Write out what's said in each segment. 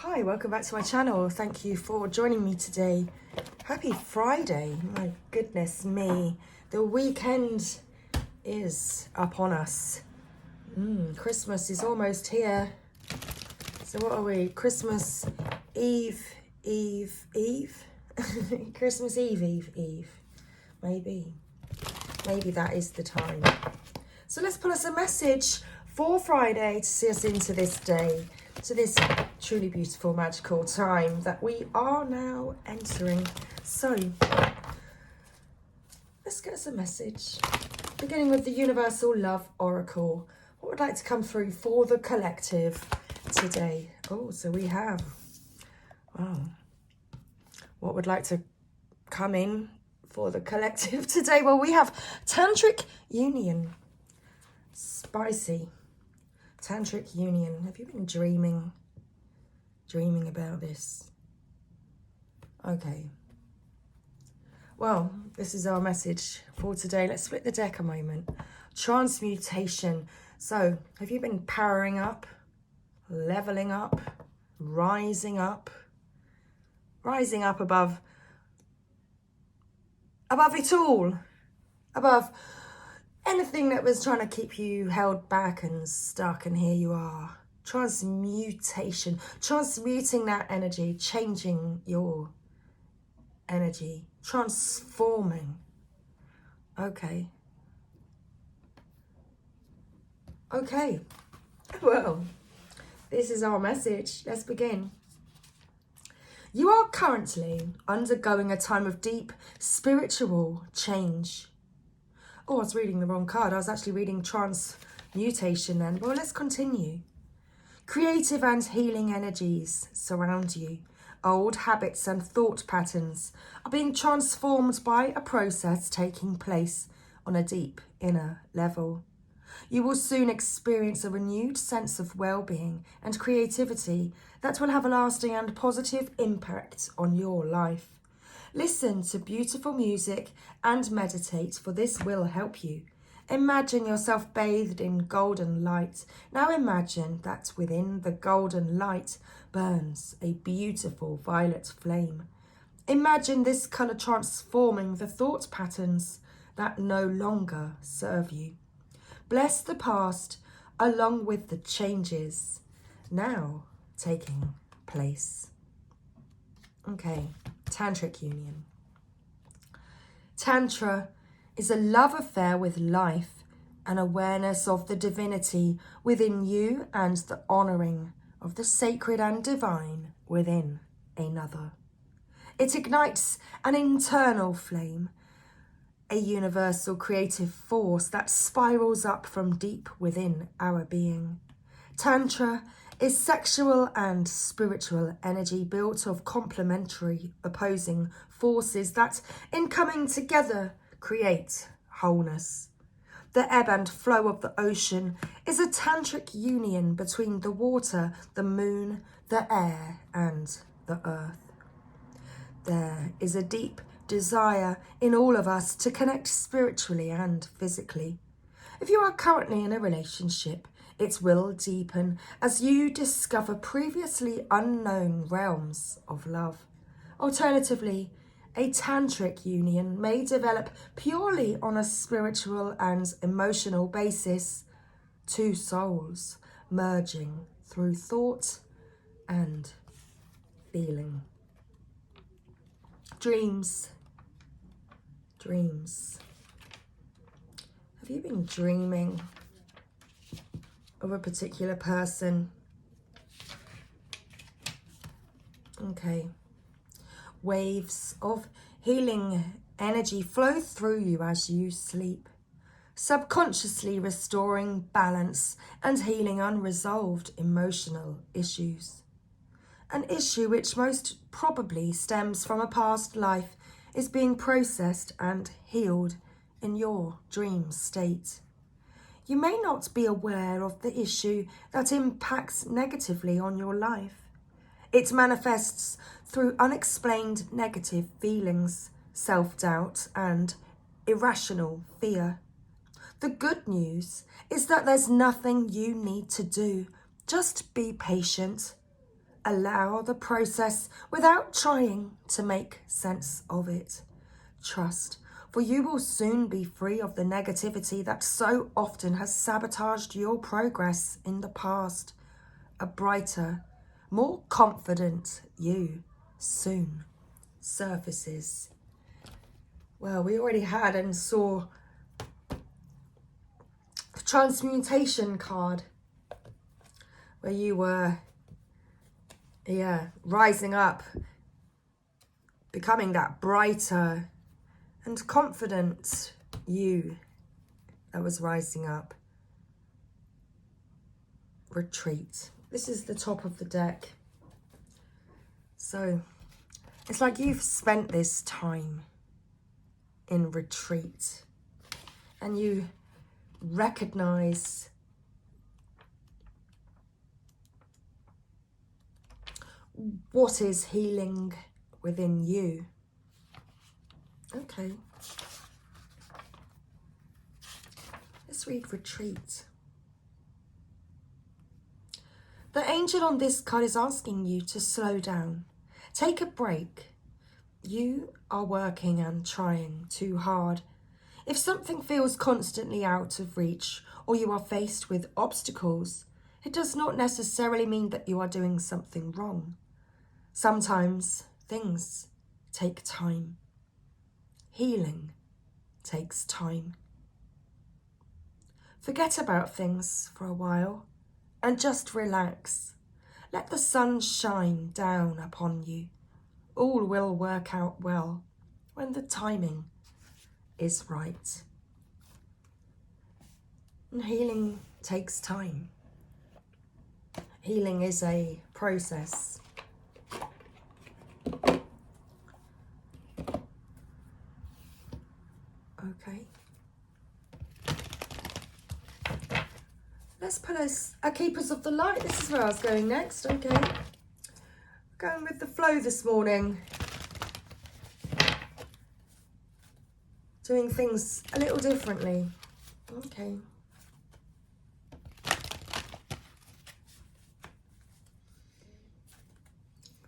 Hi, welcome back to my channel. Thank you for joining me today. Happy Friday. My goodness me. The weekend is upon us. Christmas is almost here. So what are we? Christmas Eve. Christmas Eve. Maybe that is the time. So let's pull us a message for Friday to see us into this day, to this truly beautiful, magical time that we are now entering. So let's get us a message. Beginning with the Universal Love Oracle. What would like to come through for the collective today? Oh, so we have, wow. What would like to come in for the collective today? Well, we have Tantric Union. Spicy. Tantric Union. Have you been dreaming about this? Okay. Well, this is our message for today. Let's split the deck a moment. Transmutation. So, have you been powering up, leveling up, rising up above it all, above anything that was trying to keep you held back and stuck, and here you are. Transmutation, transmuting that energy, changing your energy, transforming. Okay. Well, this is our message. Let's begin. You are currently undergoing a time of deep spiritual change. Oh, I was reading the wrong card. I was actually reading transmutation then. Well, let's continue. Creative and healing energies surround you. Old habits and thought patterns are being transformed by a process taking place on a deep inner level. You will soon experience a renewed sense of well-being and creativity that will have a lasting and positive impact on your life. Listen to beautiful music and meditate, for this will help you. Imagine yourself bathed in golden light. Now imagine that within the golden light burns a beautiful violet flame. Imagine this colour transforming the thought patterns that no longer serve you. Bless the past along with the changes now taking place. Okay, Tantric Union. Tantra is a love affair with life, an awareness of the divinity within you and the honouring of the sacred and divine within another. It ignites an internal flame, a universal creative force that spirals up from deep within our being. Tantra is sexual and spiritual energy built of complementary opposing forces that, in coming together, create wholeness. The ebb and flow of the ocean is a tantric union between the water, the moon, the air, and the earth. There is a deep desire in all of us to connect spiritually and physically. If you are currently in a relationship, it will deepen as you discover previously unknown realms of love. Alternatively, a tantric union may develop purely on a spiritual and emotional basis, two souls merging through thought and feeling. Dreams. Have you been dreaming of a particular person? Okay. Waves of healing energy flow through you as you sleep, subconsciously restoring balance and healing unresolved emotional issues. An issue which most probably stems from a past life is being processed and healed in your dream state. You may not be aware of the issue that impacts negatively on your life. It manifests through unexplained negative feelings, self-doubt, and irrational fear. The good news is that there's nothing you need to do. Just be patient. Allow the process without trying to make sense of it. Trust, for you will soon be free of the negativity that so often has sabotaged your progress in the past. A brighter, more confident you soon surfaces. Well, we already had and saw the transmutation card where you were, rising up, becoming that brighter and confident you that was rising up. Retreat. This is the top of the deck. So it's like you've spent this time in retreat and you recognize what is healing within you. Okay. Let's read retreat. The angel on this card is asking you to slow down. Take a break. You are working and trying too hard. If something feels constantly out of reach or you are faced with obstacles, it does not necessarily mean that you are doing something wrong. Sometimes things take time. Healing takes time. Forget about things for a while and just relax. Let the sun shine down upon you. All will work out well when the timing is right. And healing takes time. Healing is a process. Okay. Let's put a Keepers of the Light. This is where I was going next. Okay. Going with the flow this morning. Doing things a little differently. Okay.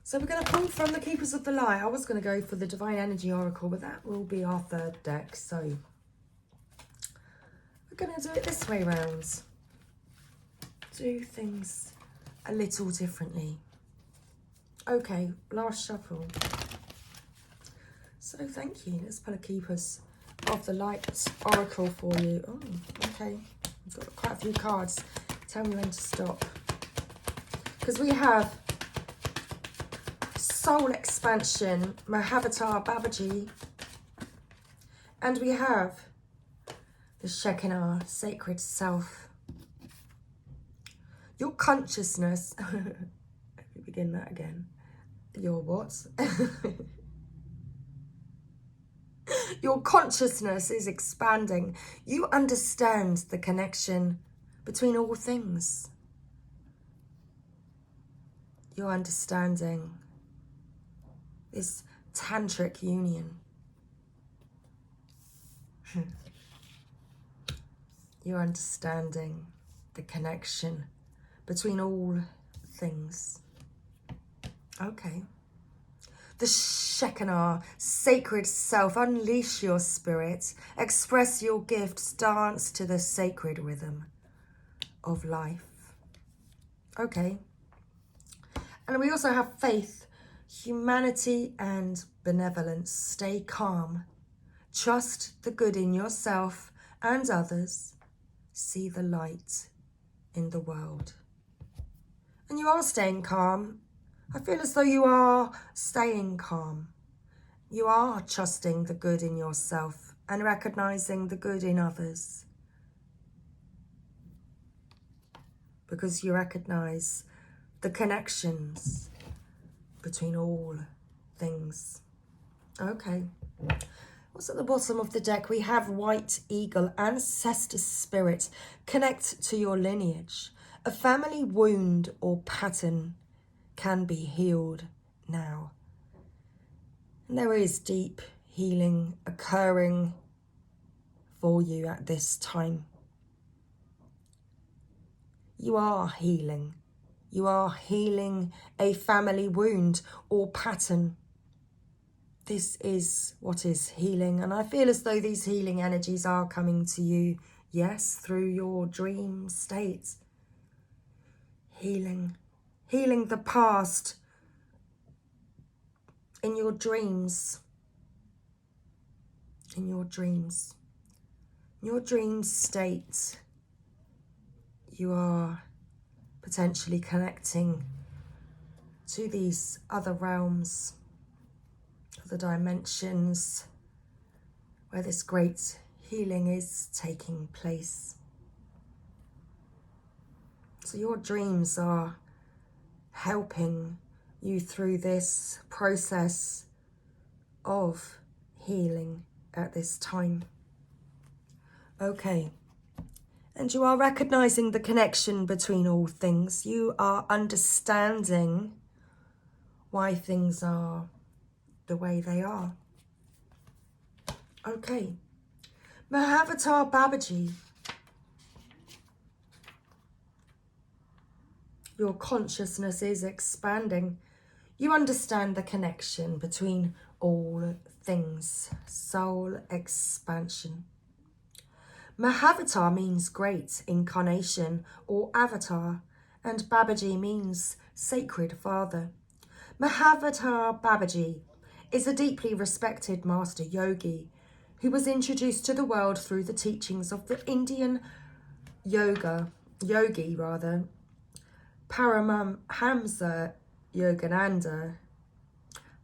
So we're going to pull from the Keepers of the Light. I was going to go for the Divine Energy Oracle, but that will be our third deck. So we're going to do it this way round. Do things a little differently. Okay, last shuffle. So thank you. Let's pull a Keepers of the Light Oracle for you. Oh, okay. I've got quite a few cards. Tell me when to stop. Because we have Soul Expansion, Mahavatar Babaji. And we have the Shekinah, Sacred Self. Your consciousness, let me begin that again. Your what? Your consciousness is expanding. You understand the connection between all things. You're understanding this tantric union. You're understanding the connection between all things. Okay. The Shekinah, Sacred Self, unleash your spirit, express your gifts, dance to the sacred rhythm of life. Okay. And we also have faith, humanity, and benevolence. Stay calm. Trust the good in yourself and others. See the light in the world. And you are staying calm. I feel as though you are staying calm. You are trusting the good in yourself and recognizing the good in others. Because you recognize the connections between all things. Okay. What's at the bottom of the deck? We have White Eagle, Ancestor Spirit. Connect to your lineage. A family wound or pattern can be healed now. And there is deep healing occurring for you at this time. You are healing. You are healing a family wound or pattern. This is what is healing. And I feel as though these healing energies are coming to you, yes, through your dream state. Healing the past in your dreams. In your dreams. In your dream state, you are potentially connecting to these other realms, other dimensions, where this great healing is taking place. So your dreams are helping you through this process of healing at this time. Okay. And you are recognizing the connection between all things. You are understanding why things are the way they are. Okay. Mahavatar Babaji. Your consciousness is expanding. You understand the connection between all things. Soul expansion. Mahavatar means great incarnation or avatar, and Babaji means sacred father. Mahavatar Babaji is a deeply respected master yogi who was introduced to the world through the teachings of the Indian yogi, Paramahamsa Yogananda.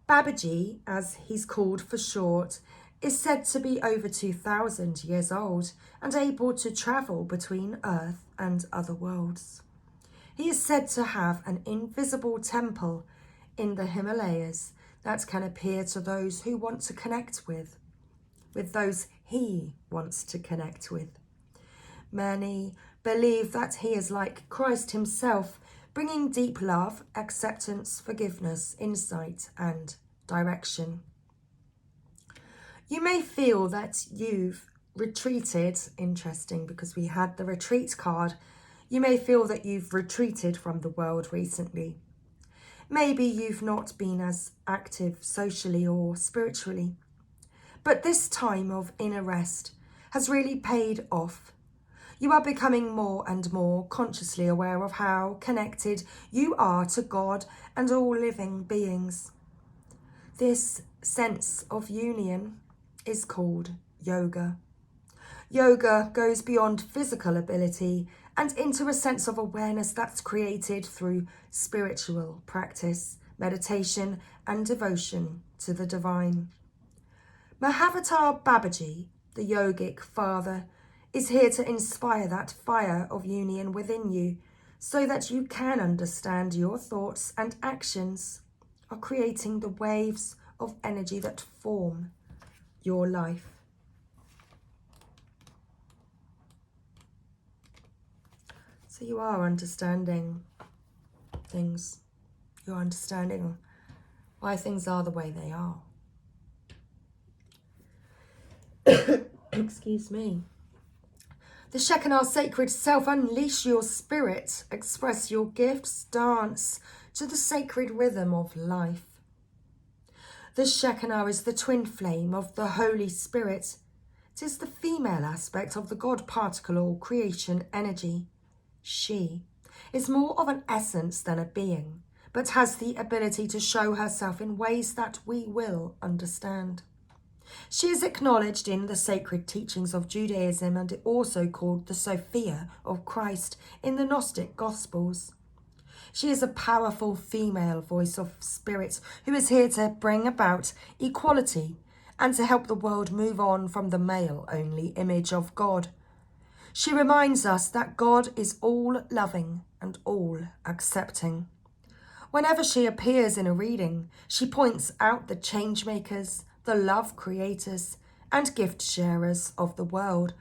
Babaji, as he's called for short, is said to be over 2,000 years old and able to travel between Earth and other worlds. He is said to have an invisible temple in the Himalayas that can appear to those who want to connect with those he wants to connect with. Many believe that he is like Christ himself, bringing deep love, acceptance, forgiveness, insight, and direction. You may feel that you've retreated, interesting because we had the retreat card. You may feel that you've retreated from the world recently. Maybe you've not been as active socially or spiritually. But this time of inner rest has really paid off. You are becoming more and more consciously aware of how connected you are to God and all living beings. This sense of union is called yoga. Yoga goes beyond physical ability and into a sense of awareness that's created through spiritual practice, meditation, and devotion to the divine. Mahavatar Babaji, the yogic father, is here to inspire that fire of union within you so that you can understand your thoughts and actions are creating the waves of energy that form your life. So you are understanding things. You're understanding why things are the way they are. Excuse me. The Shekinah sacred self, unleash your spirit, express your gifts, dance to the sacred rhythm of life. The Shekinah is the twin flame of the Holy Spirit. It is the female aspect of the God particle or creation energy. She is more of an essence than a being, but has the ability to show herself in ways that we will understand. She is acknowledged in the sacred teachings of Judaism and also called the Sophia of Christ in the Gnostic Gospels. She is a powerful female voice of spirit who is here to bring about equality and to help the world move on from the male-only image of God. She reminds us that God is all-loving and all-accepting. Whenever she appears in a reading, she points out the change-makers, the love creators and gift sharers of the world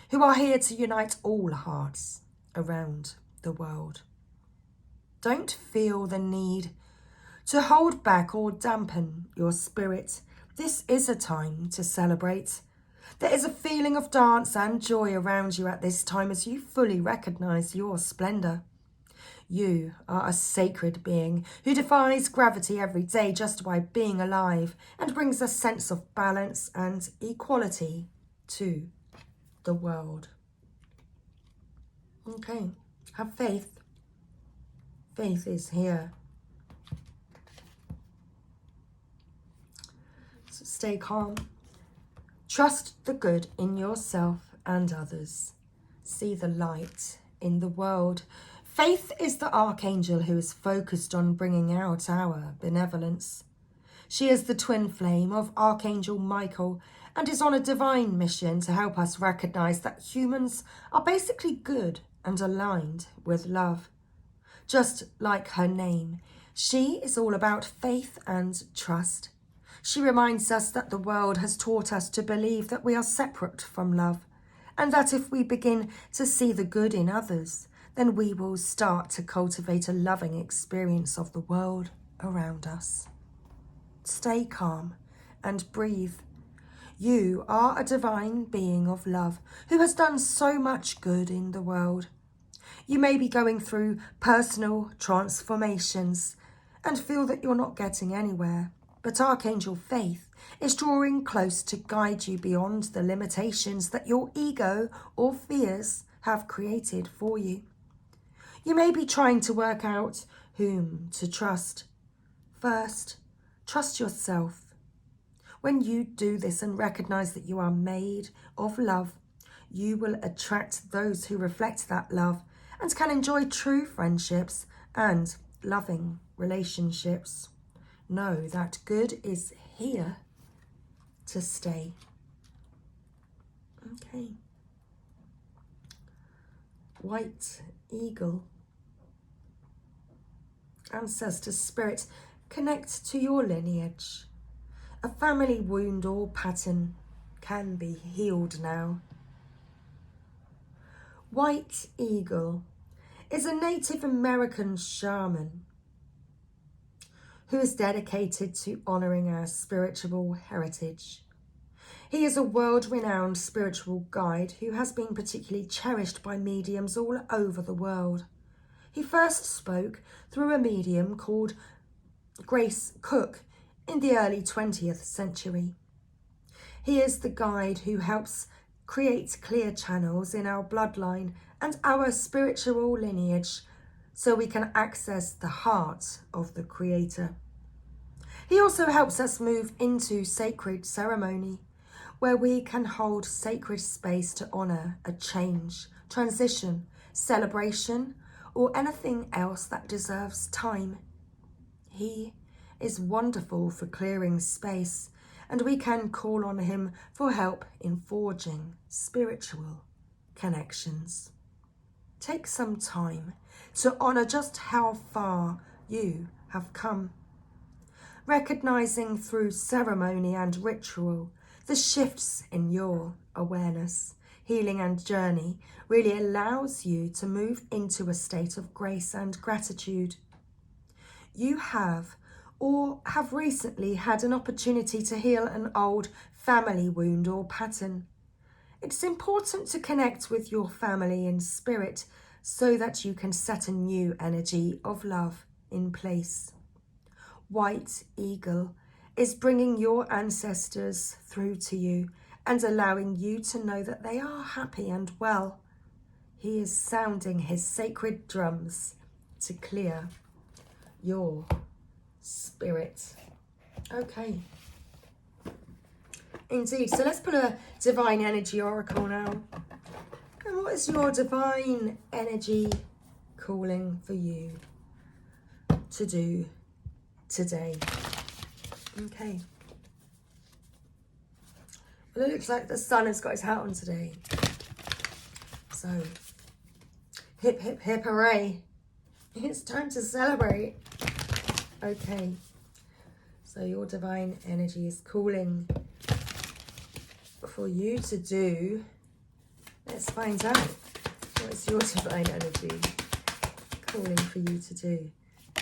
who are here to unite all hearts around the world. Don't feel the need to hold back or dampen your spirit. This is a time to celebrate. There is a feeling of dance and joy around you at this time as you fully recognize your splendor. You are a sacred being who defies gravity every day just by being alive and brings a sense of balance and equality to the world. Okay, have faith. Faith is here. So stay calm. Trust the good in yourself and others. See the light in the world. Faith is the archangel who is focused on bringing out our benevolence. She is the twin flame of Archangel Michael and is on a divine mission to help us recognize that humans are basically good and aligned with love. Just like her name, she is all about faith and trust. She reminds us that the world has taught us to believe that we are separate from love, and that if we begin to see the good in others, then we will start to cultivate a loving experience of the world around us. Stay calm and breathe. You are a divine being of love who has done so much good in the world. You may be going through personal transformations and feel that you're not getting anywhere, but Archangel Faith is drawing close to guide you beyond the limitations that your ego or fears have created for you. You may be trying to work out whom to trust. First, trust yourself. When you do this and recognize that you are made of love, you will attract those who reflect that love and can enjoy true friendships and loving relationships. Know that good is here to stay. Okay. White eagle. Ancestor spirit, connect to your lineage. A family wound or pattern can be healed now. White eagle is a Native American shaman who is dedicated to honouring our spiritual heritage. He is a world-renowned spiritual guide who has been particularly cherished by mediums all over the world. He first spoke through a medium called Grace Cook in the early 20th century. He is the guide who helps create clear channels in our bloodline and our spiritual lineage so we can access the heart of the Creator. He also helps us move into sacred ceremony, where we can hold sacred space to honour a change, transition, celebration, or anything else that deserves time. He is wonderful for clearing space, and we can call on him for help in forging spiritual connections. Take some time to honour just how far you have come. Recognising through ceremony and ritual the shifts in your awareness, healing and journey really allows you to move into a state of grace and gratitude. You have or have recently had an opportunity to heal an old family wound or pattern. It's important to connect with your family in spirit so that you can set a new energy of love in place. White eagle is bringing your ancestors through to you and allowing you to know that they are happy and well. He is sounding his sacred drums to clear your spirit. Okay. Indeed. So let's pull a divine energy oracle now. And what is your divine energy calling for you to do today? Okay. Well, it looks like the sun has got his hat on today. So, hip, hip, hip, hooray. It's time to celebrate. Okay. So your divine energy is calling for you to do. Let's find out. What is your divine energy calling for you to do?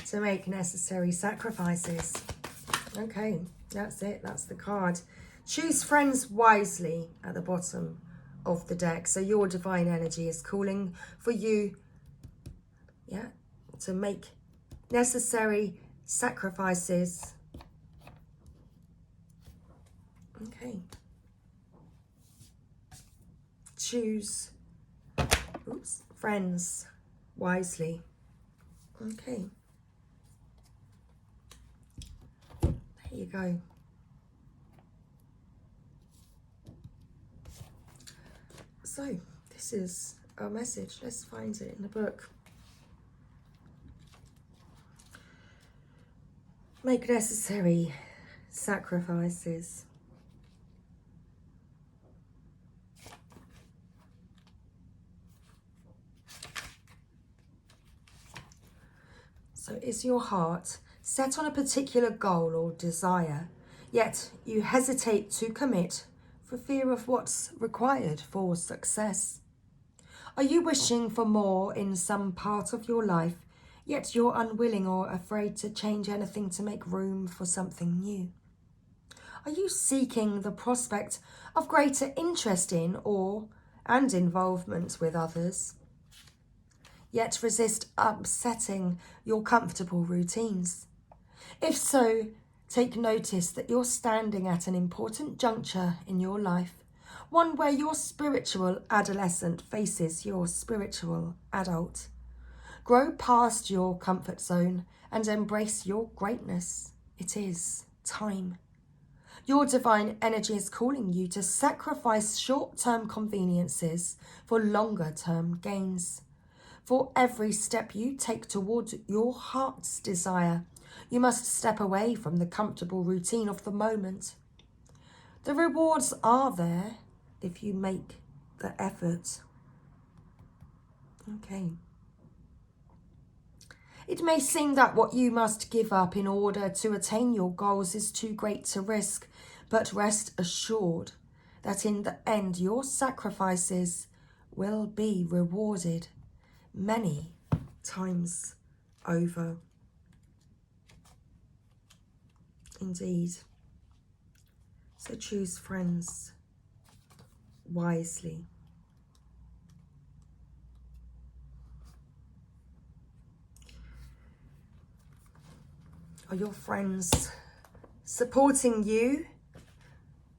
To make necessary sacrifices. Okay, that's it. That's the card. Choose friends wisely at the bottom of the deck. So your divine energy is calling for you. Yeah, to make necessary sacrifices. Okay. Choose friends wisely. Okay. There you go. So, this is our message. Let's find it in the book. Make necessary sacrifices. So is your heart set on a particular goal or desire, yet you hesitate to commit for fear of what's required for success? Are you wishing for more in some part of your life, yet you're unwilling or afraid to change anything to make room for something new? Are you seeking the prospect of greater interest in and involvement with others, yet resist upsetting your comfortable routines? If so, take notice that you're standing at an important juncture in your life, one where your spiritual adolescent faces your spiritual adult. Grow past your comfort zone and embrace your greatness. It is time. Your divine energy is calling you to sacrifice short-term conveniences for longer-term gains. For every step you take towards your heart's desire, you must step away from the comfortable routine of the moment. The rewards are there if you make the effort. Okay. It may seem that what you must give up in order to attain your goals is too great to risk, but rest assured that in the end your sacrifices will be rewarded many times over. Indeed. So choose friends wisely. Are your friends supporting you,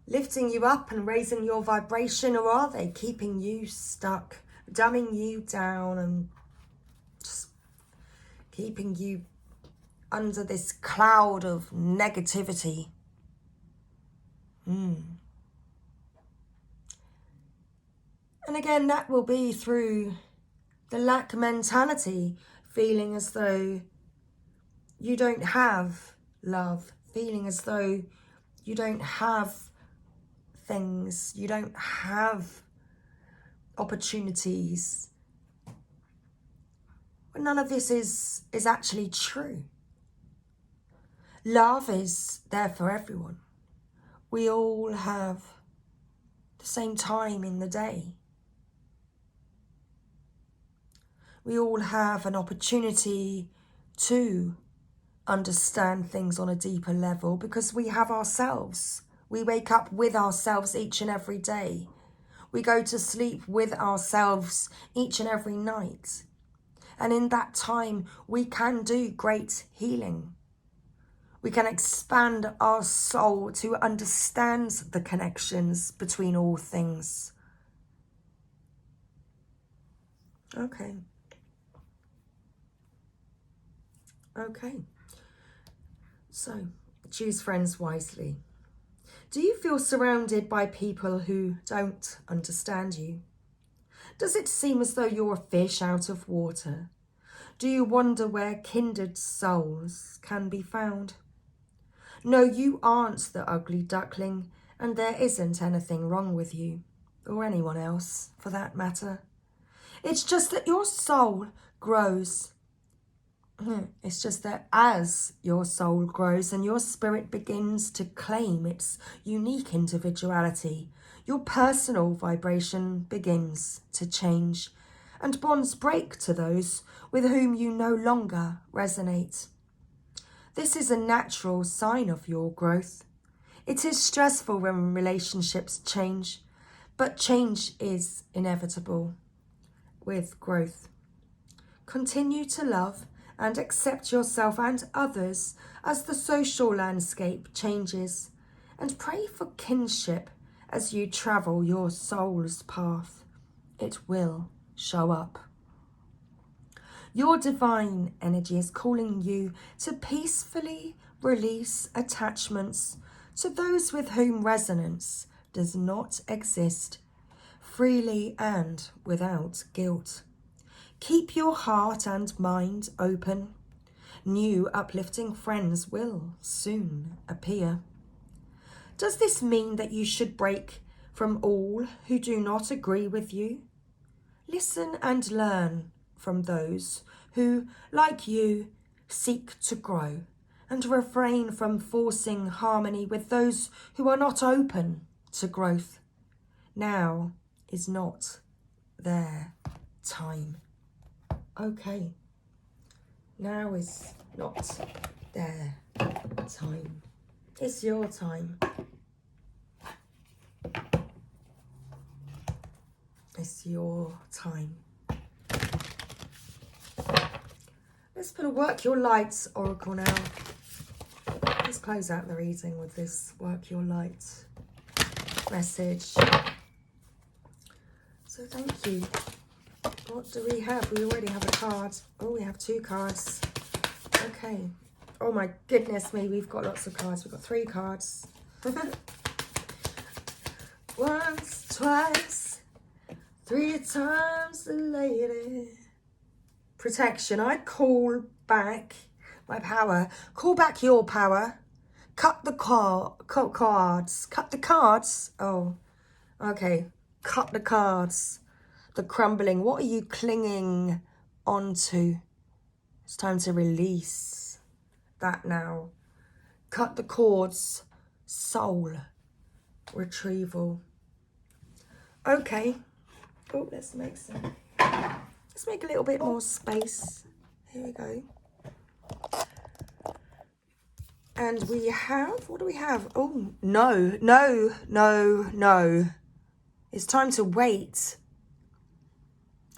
lifting you up and raising your vibration, or are they keeping you stuck, dumbing you down and just keeping you under this cloud of negativity? And again, that will be through the lack mentality, feeling as though you don't have love, feeling as though you don't have things, you don't have opportunities. But none of this is actually true. Love is there for everyone. We all have the same time in the day. We all have an opportunity to understand things on a deeper level because we have ourselves. We wake up with ourselves each and every day. We go to sleep with ourselves each and every night. And in that time, we can do great healing. We can expand our soul to understand the connections between all things. Okay. So, choose friends wisely. Do you feel surrounded by people who don't understand you? Does it seem as though you're a fish out of water? Do you wonder where kindred souls can be found? No, you aren't the ugly duckling, and there isn't anything wrong with you, or anyone else for that matter. It's just that your soul grows. It's just that as your soul grows and your spirit begins to claim its unique individuality, your personal vibration begins to change, and bonds break to those with whom you no longer resonate. This is a natural sign of your growth. It is stressful when relationships change, but change is inevitable with growth. Continue to love and accept yourself and others as the social landscape changes, and pray for kinship as you travel your soul's path. It will show up. Your divine energy is calling you to peacefully release attachments to those with whom resonance does not exist, freely and without guilt. Keep your heart and mind open. New uplifting friends will soon appear. Does this mean that you should break from all who do not agree with you? Listen and learn from those who, like you, seek to grow, and refrain from forcing harmony with those who are not open to growth. Now is not their time. Okay, now is not their time. It's your time. It's your time. Let's put a Work Your Light oracle now. Let's close out the reading with this Work Your Light message. So thank you. What do we have? We already have a card. Oh, we have 2 cards. Okay. Oh my goodness me, we've got lots of cards. We've got 3 cards. Once, twice, 3 times the lady. Protection. I call back my power. Call back your power. Cut the cards. Cut the cards. Oh, okay. Cut the cards. The crumbling. What are you clinging onto? It's time to release that now. Cut the cords. Soul retrieval. Okay. Oh, let's make a little bit more space. Here we go. And we have, what do we have? Oh, no. It's time to wait.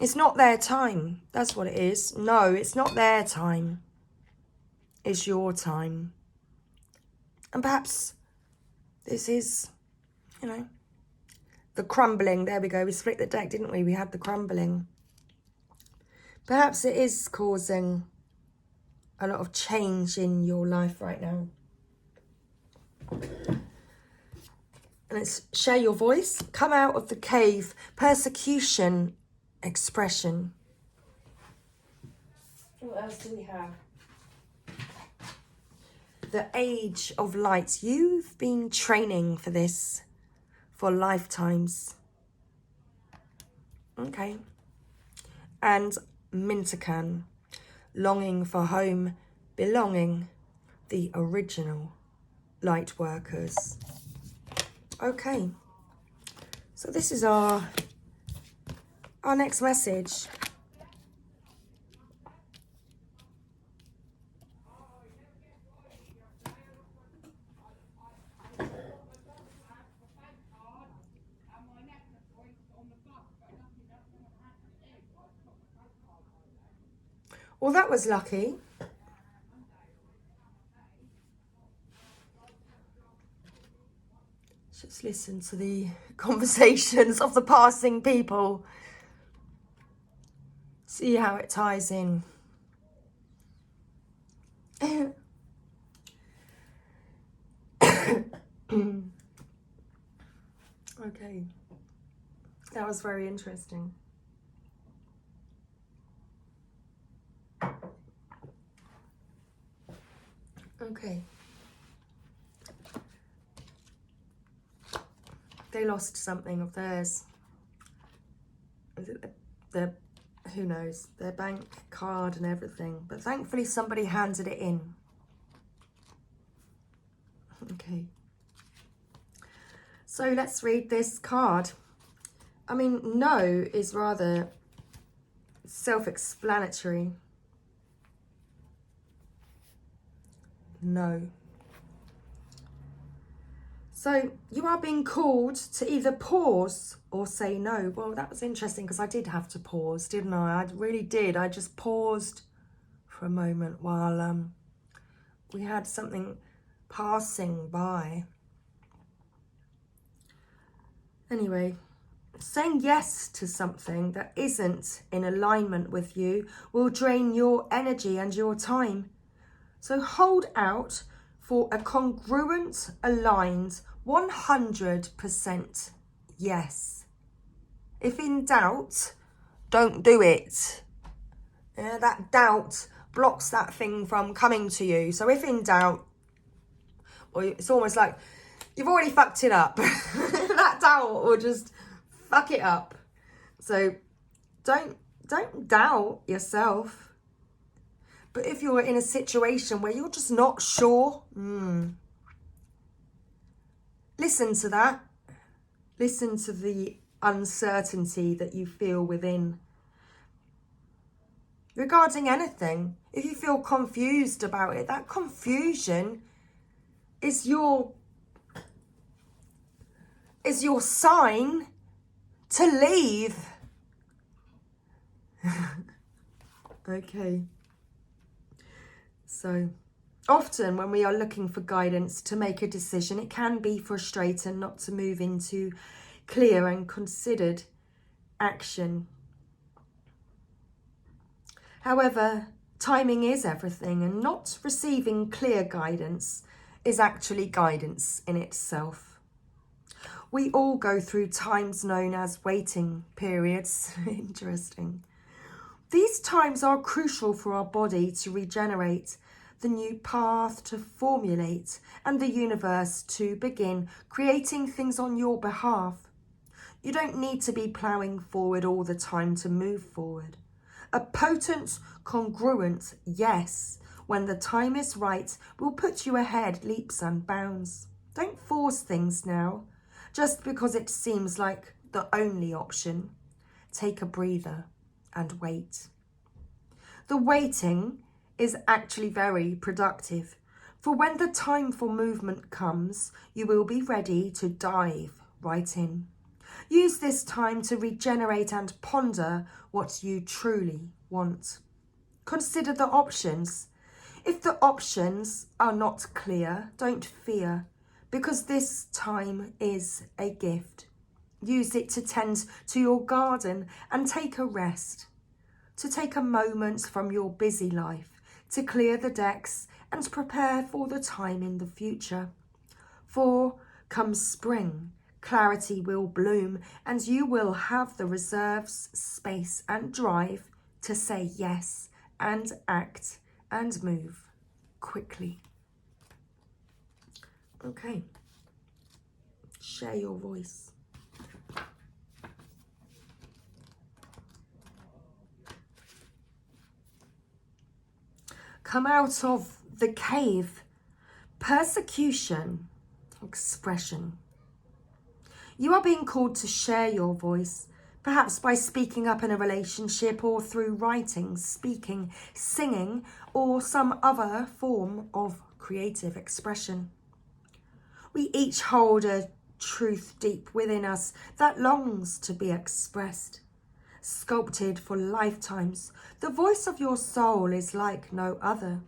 It's not their time. That's what it is. No, it's not their time. It's your time. And perhaps this is, the crumbling. There we go. We split the deck, didn't we? We had the crumbling. Perhaps it is causing a lot of change in your life right now. And it's share your voice. Come out of the cave. Persecution. Expression. What else do we have? The Age of Light. You've been training for this for lifetimes. Okay. And Mintakan. Longing for home. Belonging. The original light workers. Okay. So this is our next message. Well, that was lucky. Just listen to the conversations of the passing people. See how it ties in. Okay. That was very interesting. Okay. They lost something of theirs. Is it the who knows, their bank card and everything. But thankfully somebody handed it in. Okay. So let's read this card. I mean, no is rather self-explanatory. No. So you are being called to either pause or say no. Well, that was interesting because I did have to pause, didn't I? I really did. I just paused for a moment while we had something passing by. Anyway, saying yes to something that isn't in alignment with you will drain your energy and your time. So hold out for a congruent, aligned, 100% yes. If in doubt, don't do it. Yeah, that doubt blocks that thing from coming to you. So if in doubt, or it's almost like you've already fucked it up. That doubt will just fuck it up. So don't doubt yourself. But if you're in a situation where you're just not sure, listen to that. Listen to the uncertainty that you feel within. Regarding anything, if you feel confused about it, that confusion is your sign to leave. Okay. So often when we are looking for guidance to make a decision, it can be frustrating not to move into clear and considered action. However, timing is everything, and not receiving clear guidance is actually guidance in itself. We all go through times known as waiting periods. Interesting. These times are crucial for our body to regenerate, the new path to formulate, and the universe to begin creating things on your behalf. You don't need to be ploughing forward all the time to move forward. A potent, congruent yes, when the time is right, will put you ahead leaps and bounds. Don't force things now, just because it seems like the only option. Take a breather and wait. The waiting is actually very productive, for when the time for movement comes, you will be ready to dive right in. Use this time to regenerate and ponder what you truly want. Consider the options. If the options are not clear, don't fear, because this time is a gift. Use it to tend to your garden and take a rest, to take a moment from your busy life, to clear the decks and prepare for the time in the future. For come spring, clarity will bloom, and you will have the reserves, space and drive to say yes and act and move quickly. Okay. Share your voice. Come out of the cave. Persecution. Expression. You are being called to share your voice, perhaps by speaking up in a relationship or through writing, speaking, singing, or some other form of creative expression. We each hold a truth deep within us that longs to be expressed. Sculpted for lifetimes, the voice of your soul is like no other.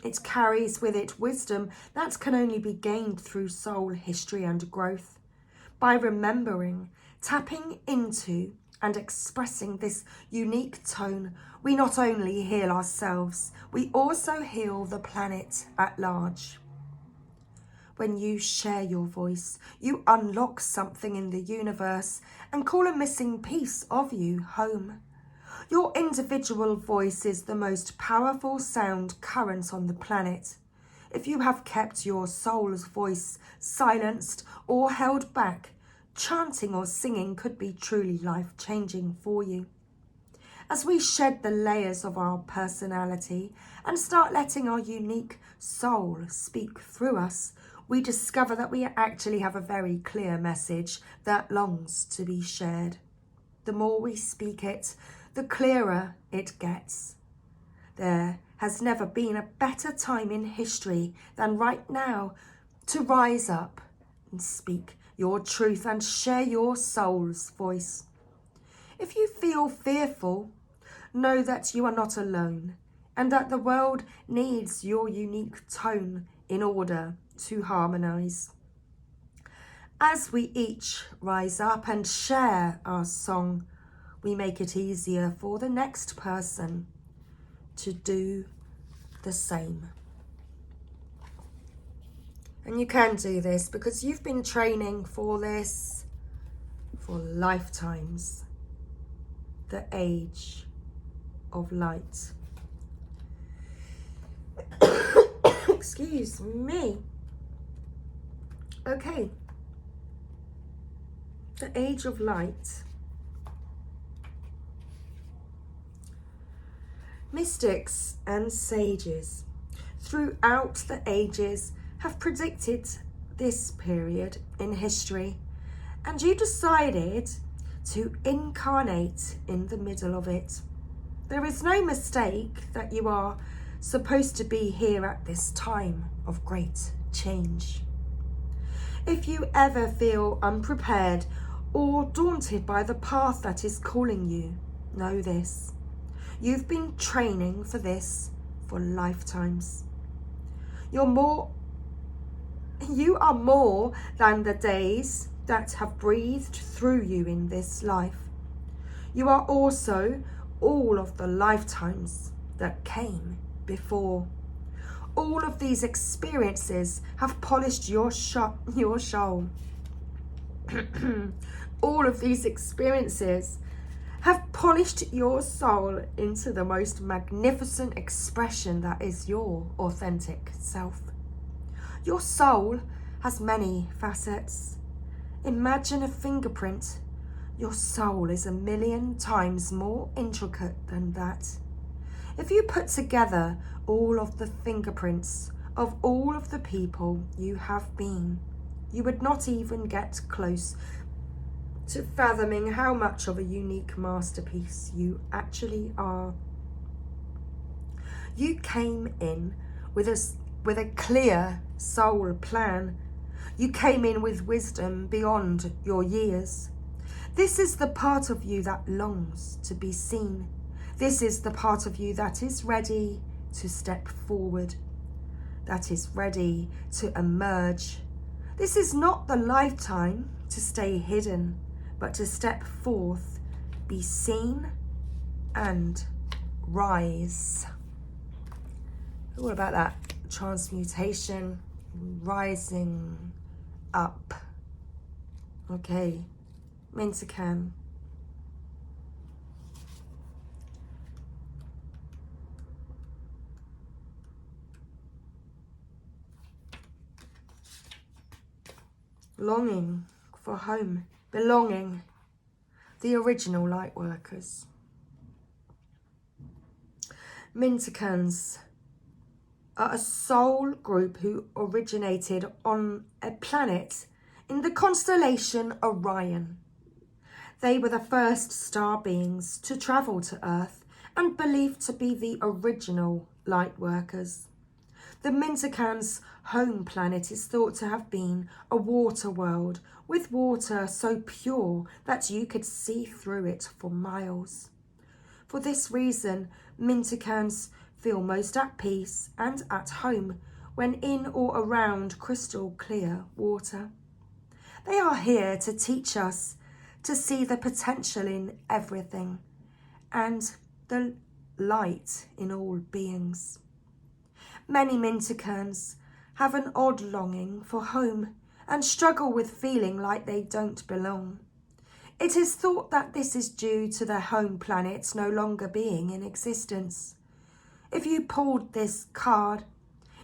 It carries with it wisdom that can only be gained through soul history and growth. By remembering, tapping into, and expressing this unique tone, we not only heal ourselves, we also heal the planet at large. When you share your voice, you unlock something in the universe and call a missing piece of you home. Your individual voice is the most powerful sound current on the planet. If you have kept your soul's voice silenced or held back, chanting or singing could be truly life-changing for you. As we shed the layers of our personality and start letting our unique soul speak through us, we discover that we actually have a very clear message that longs to be shared. The more we speak it, the clearer it gets. There has never been a better time in history than right now to rise up and speak your truth and share your soul's voice. If you feel fearful, know that you are not alone, and that the world needs your unique tone in order to harmonise. As we each rise up and share our song, we make it easier for the next person to do the same. And you can do this because you've been training for this for lifetimes. The age of light. Excuse me. Okay. The age of light. Mystics and sages throughout the ages have predicted this period in history, and you decided to incarnate in the middle of it. There is no mistake that you are supposed to be here at this time of great change. If you ever feel unprepared or daunted by the path that is calling you, know this. You've been training for this for lifetimes. You are more than the days that have breathed through you in this life. You are also all of the lifetimes that came before. All of these experiences have polished your soul. All of these experiences have polished your soul into the most magnificent expression that is your authentic self. Your soul has many facets. Imagine a fingerprint. Your soul is 1,000,000 times more intricate than that. If you put together all of the fingerprints of all of the people you have been, you would not even get close to fathoming how much of a unique masterpiece you actually are. You came in with a clear soul plan. You came in with wisdom beyond your years. This is the part of you that longs to be seen. This is the part of you that is ready to step forward, that is ready to emerge. This is not the lifetime to stay hidden, but to step forth, be seen, and rise. All about that transmutation, rising up. Okay, Mintakan. Longing for home, belonging, the original light workers. Mintakans are a soul group who originated on a planet in the constellation Orion. They were the first star beings to travel to Earth and believed to be the original light workers. The Mintakans' home planet is thought to have been a water world with water so pure that you could see through it for miles. For this reason, Mintakans feel most at peace and at home when in or around crystal clear water. They are here to teach us to see the potential in everything and the light in all beings. Many Mintakans have an odd longing for home and struggle with feeling like they don't belong. It is thought that this is due to their home planet no longer being in existence. If you pulled this card,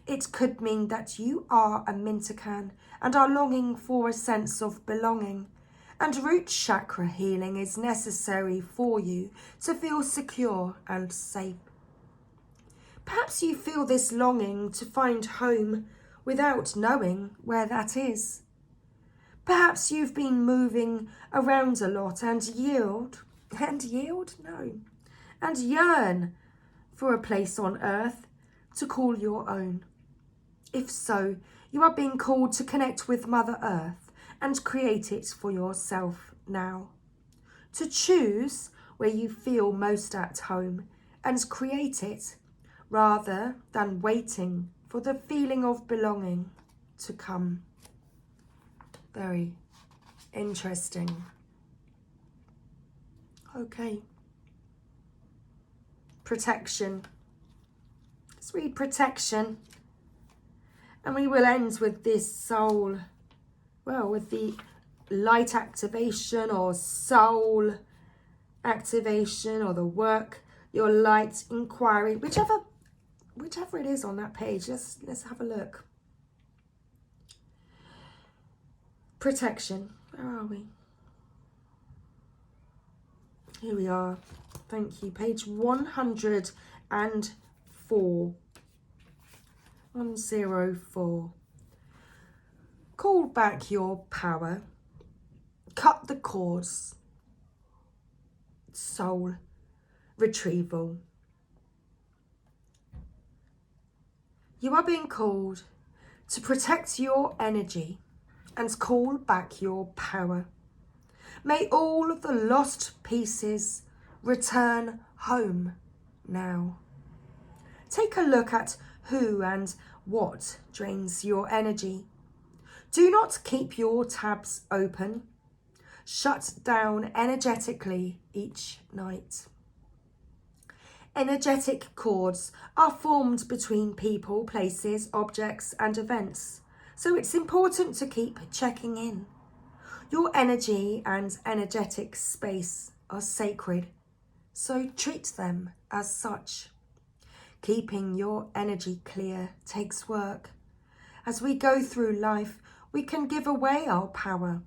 it could mean that you are a Mintakan and are longing for a sense of belonging, and root chakra healing is necessary for you to feel secure and safe. Perhaps you feel this longing to find home without knowing where that is. Perhaps you've been moving around a lot and yearn for a place on earth to call your own. If so, you are being called to connect with Mother Earth and create it for yourself now. To choose where you feel most at home and create it rather than waiting for the feeling of belonging to come. Very interesting. Okay. Protection. Let's read protection. And we will end with this soul, well, with the light activation or soul activation, or the work your light inquiry, whichever it is on that page. Let's have a look. Protection. Where are we? Here we are. Thank you. Page 104. 104. Call back your power. Cut the cords. Soul retrieval. You are being called to protect your energy and call back your power. May all of the lost pieces return home now. Take a look at who and what drains your energy. Do not keep your tabs open. Shut down energetically each night. Energetic cords are formed between people, places, objects, and events, so it's important to keep checking in. Your energy and energetic space are sacred, so treat them as such. Keeping your energy clear takes work. As we go through life, we can give away our power.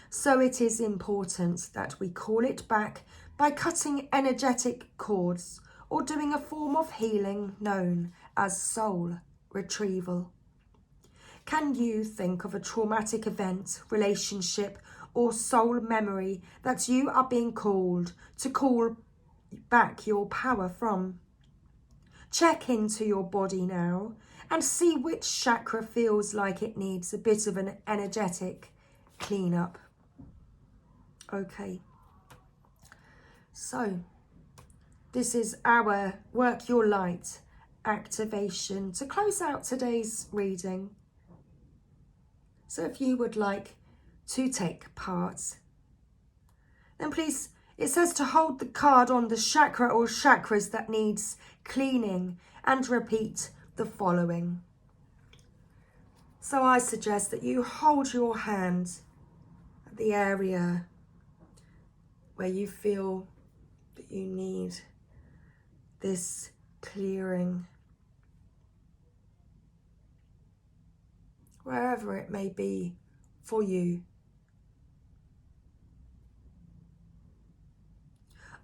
So it is important that we call it back by cutting energetic cords or doing a form of healing known as soul retrieval. Can you think of a traumatic event, relationship, or soul memory that you are being called to call back your power from? Check into your body now and see which chakra feels like it needs a bit of an energetic cleanup. Okay, so this is our Work Your Light activation to close out today's reading. So if you would like to take part, then please, it says to hold the card on the chakra or chakras that needs cleaning and repeat the following. So I suggest that you hold your hand at the area where you feel that you need this clearing, wherever it may be for you.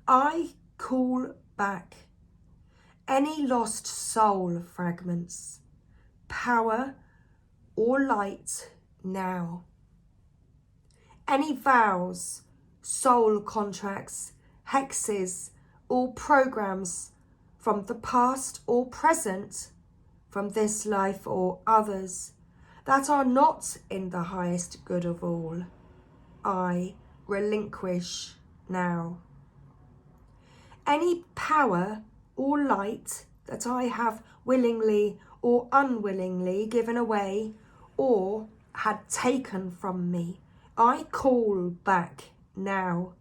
I call back any lost soul fragments, power or light now. Any vows, soul contracts, hexes, or programs from the past or present, from this life or others, that are not in the highest good of all, I relinquish now. Any power or light that I have willingly or unwillingly given away or had taken from me, I call back now.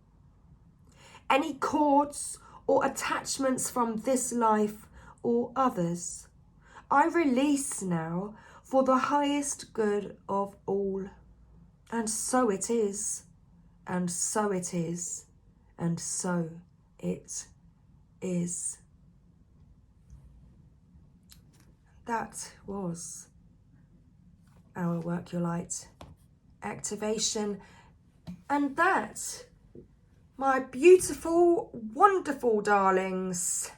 Any cords or attachments from this life or others, I release now for the highest good of all. And so it is, and so it is, and so it is. That was our Work Your Light activation. And that, my beautiful, wonderful darlings,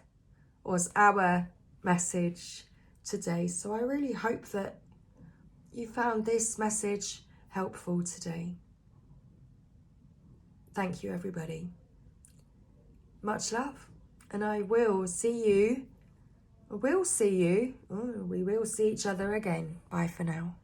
was our message today. So I really hope that you found this message helpful today. Thank you, everybody. Much love. And I will see you. We will see each other again. Bye for now.